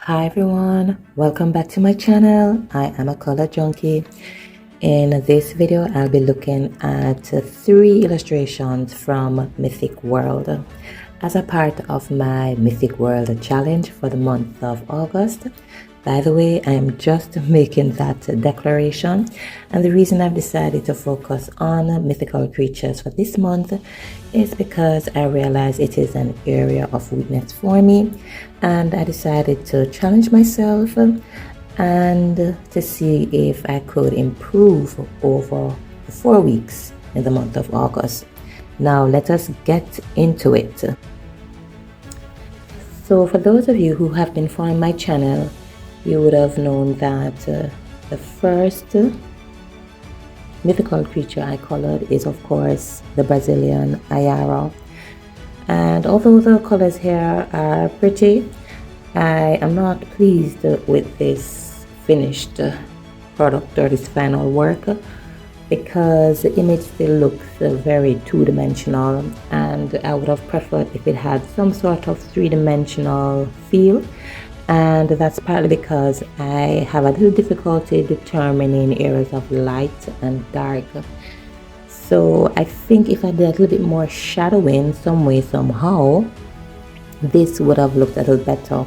Hi everyone, welcome back to my channel. I am a color junkie. In this video I'll be looking at 3 illustrations from Mythic World as a part of my Mythic World challenge for the month of August. By the way, I'm just making that declaration, and the reason I've decided to focus on mythical creatures for this month is because I realize it is an area of weakness for me, and I decided to challenge myself and to see if I could improve over the 4 weeks in the month of August. Now let us get into it. So for those of you who have been following my channel, you would have known that the first mythical creature I colored is of course the Brazilian Iara. And although the colors here are pretty, I am not pleased with this finished product or this final work because the image still looks very two-dimensional, and I would have preferred if it had some sort of three-dimensional feel. And that's partly because I have a little difficulty determining areas of light and dark. So I think if I did a little bit more shadowing some way, somehow, this would have looked a little better.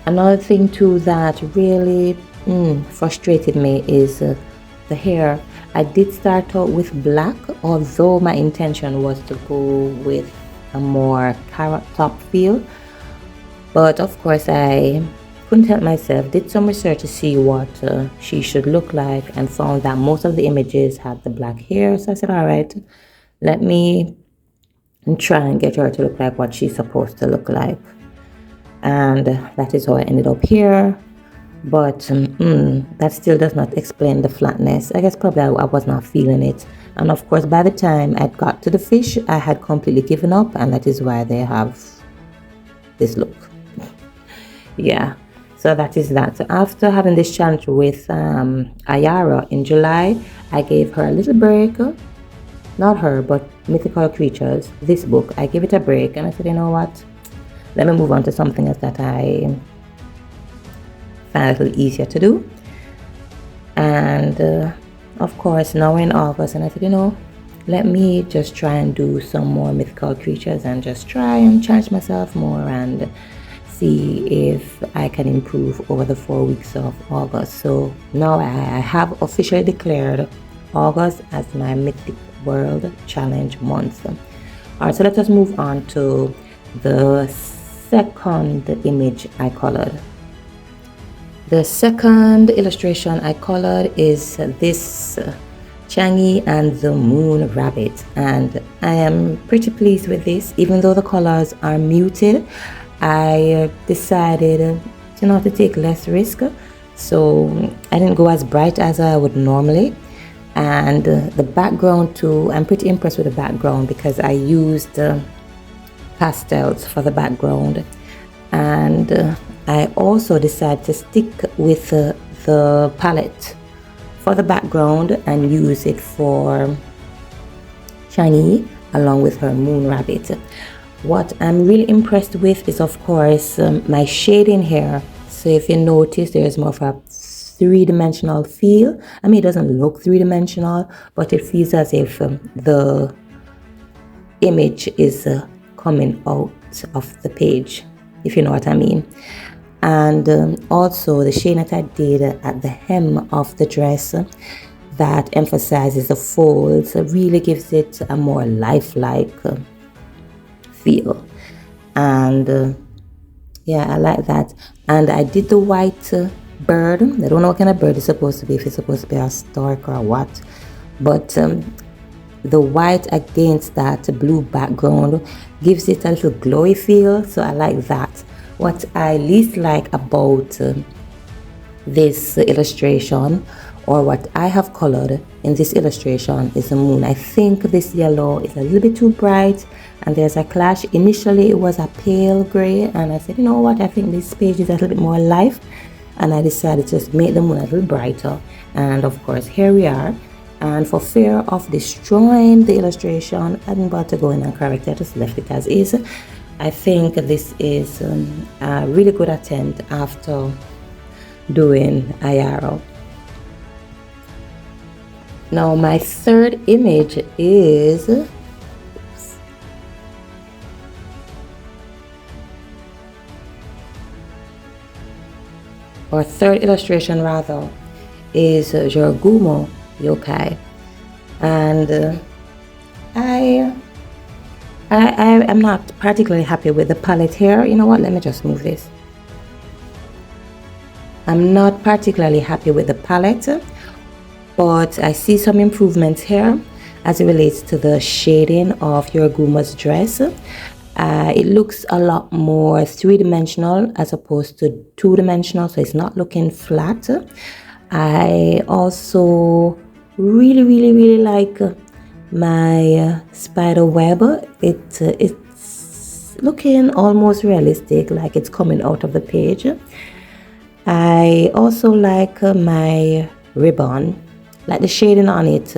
Another thing too that really frustrated me is the hair. I did start out with black, although my intention was to go with a more carrot top feel. But of course I couldn't help myself, did some research to see what she should look like, and found that most of the images had the black hair. So I said, all right, let me try and get her to look like what she's supposed to look like. And that is how I ended up here. But that still does not explain the flatness. I guess probably I was not feeling it. And of course, by the time I got to the fish, I had completely given up, and that is why they have this look. Yeah, so that is that. So after having this challenge with Iara in July, I gave her a little break. Not her, but Mythical Creatures, this book, I gave it a break, and I said, you know what, let me move on to something else that I find a little easier to do. And of course, now we're in August, and I said, you know, let me just try and do some more Mythical Creatures and just try and challenge myself more and see if I can improve over the 4 weeks of August. So now I have officially declared August as my Mythic World Challenge month. Alright, so let us move on to the second image I colored. The second illustration I colored is this Chang'e and the Moon Rabbit, and I am pretty pleased with this. Even though the colors are muted, I decided to take less risk, so I didn't go as bright as I would normally. And the background too, I'm pretty impressed with the background because I used pastels for the background, and I also decided to stick with the palette for the background and use it for Chang'e along with her moon rabbit. What I'm really impressed with is of course my shading here. So if you notice, there's more of a three-dimensional feel. I mean, it doesn't look three-dimensional, but it feels as if the image is coming out of the page, if you know what I mean. And also the shade that I did at the hem of the dress that emphasizes the folds really gives it a more lifelike feel. And yeah, I like that. And I did the white bird. I don't know what kind of bird it's supposed to be, if it's supposed to be a stork or what, but the white against that blue background gives it a little glowy feel, so I like that. What I least like about this illustration, or what I have colored in this illustration, is the moon. I think this yellow is a little bit too bright, and there's a clash. Initially it was a pale gray, and I said, you know what, I think this page is a little bit more life, and I decided to just make the moon a little brighter. And of course here we are, and for fear of destroying the illustration, I didn't bother to go in and correct it, I just left it as is. I think this is a really good attempt after doing Iara. Now my third image is or third illustration rather is Jorogumo Yokai, and I am not particularly happy with the palette here. You know what, let me just move this. I'm not particularly happy with the palette, but I see some improvements here as it relates to the shading of Jorogumo's dress. It looks a lot more three-dimensional as opposed to two-dimensional, so it's not looking flat. I also really like my spider web. It's looking almost realistic, like it's coming out of the page. I also like my ribbon, like the shading on it.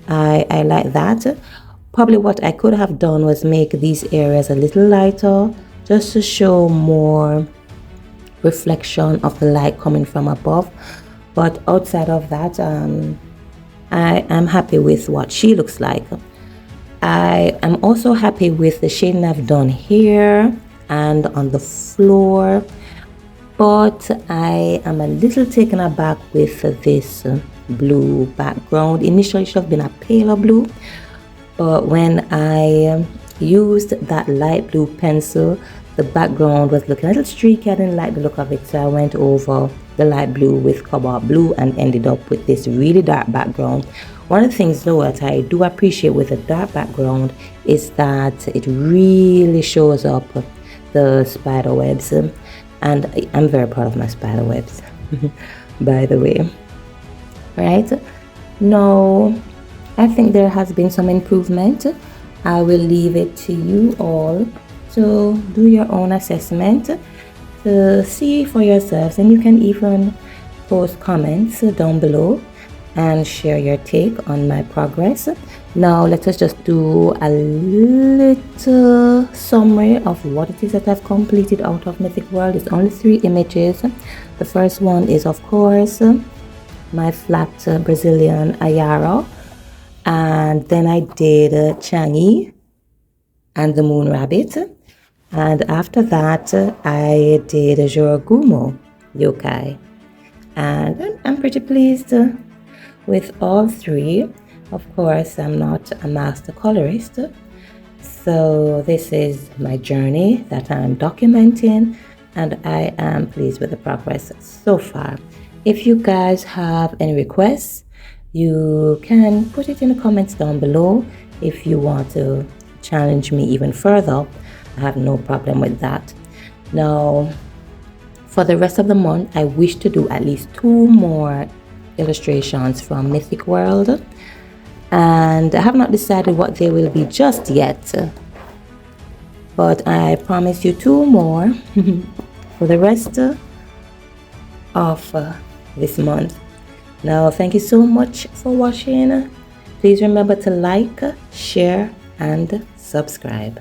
I like that. Probably what I could have done was make these areas a little lighter, just to show more reflection of the light coming from above. But outside of that, I am happy with what she looks like. I am also happy with the shading I've done here and on the floor, but I am a little taken aback with this blue background. Initially it should have been a paler blue, but when I used that light blue pencil, the background was looking a little streaky. I didn't like the look of it, so I went over the light blue with cobalt blue and ended up with this really dark background. One of the things though that I do appreciate with a dark background is that it really shows up the spider webs, and I'm very proud of my spider webs by the way. Right now I think there has been some improvement. I will leave it to you all to do your own assessment, to see for yourselves, and you can even post comments down below and share your take on my progress. Now let us just do a little summary of what it is that I've completed out of Mythic World. It's only 3 images. The first one is of course my flat Brazilian Iara, and then I did Chang'e and the moon rabbit, and after that I did Jorogumo Yokai, and I'm pretty pleased with all 3. Of course, I'm not a master colorist, so this is my journey that I'm documenting, and I am pleased with the progress so far. If you guys have any requests, you can put it in the comments down below. If you want to challenge me even further, I have no problem with that. Now, for the rest of the month, I wish to do at least 2 more illustrations from Mythic World, and I have not decided what they will be just yet, but I promise you 2 more for the rest of this month. Now, thank you so much for watching. Please remember to like, share, and subscribe.